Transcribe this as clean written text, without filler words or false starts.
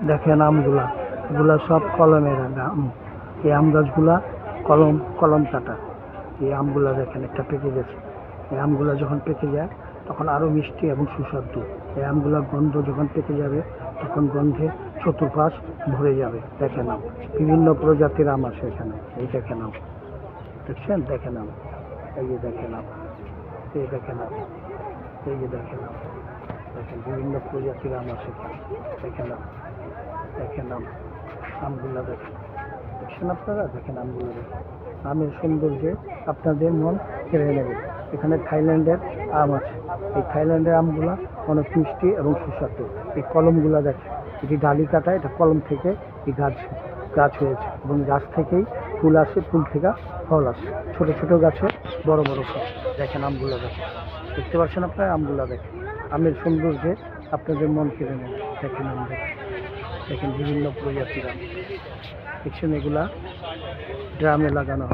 দেখেন আমগুলা, এগুলা সব কলমের আম। এই আম গাছগুলা কলম কলম কাটা। এই আমগুলা দেখেন একটা পেকে গেছে। এই আমগুলা যখন পেকে যায় তখন আরো মিষ্টি এবং সুস্বাদু। এই আমগুলার গন্ধ যখন পেকে যাবে তখন গন্ধে চতুর্পাশ ভরে যাবে। দেখে নাও, বিভিন্ন প্রজাতির আম আছে এখানে। এই দেখে নাও, দেখছেন? দেখে নাও, এই যে দেখে নাও, এই দেখে নাও, এই যে দেখে নাও, দেখেন বিভিন্ন প্রজাতির আম আছে এখানে। দেখে নাও, দেখে নাও, আমগুলা দেখেন, দেখছেন আপনারা? দেখেন আমগুলো দেখেন, আমের সৌন্দর্যে আপনাদের মন কেড়ে নেবে। এখানে থাইল্যান্ডের আম আছে। এই থাইল্যান্ডের আমগুলা অনেক মিষ্টি এবং সুস্বাদু। এই কলমগুলা দেখেন, এটি ডালি কাটা, এটা কলম থেকে এই গাছ হয়েছে এবং গাছ থেকেই ফুল আসে, ফুল থেকে ফল আসে। ছোট ছোট গাছে বড় বড় ফল। দেখেন আমগুলা দেখেন, দেখতে পাচ্ছেন আপনারা? আমগুলা দেখেন, আমের সৌন্দর্যে আপনাদের মন কেড়ে নেবে। দেখেন আম দেখেন, দেখেন বিভিন্ন প্রজাতির আম। দেখছেন? এগুলা ড্রামে লাগানো হয়।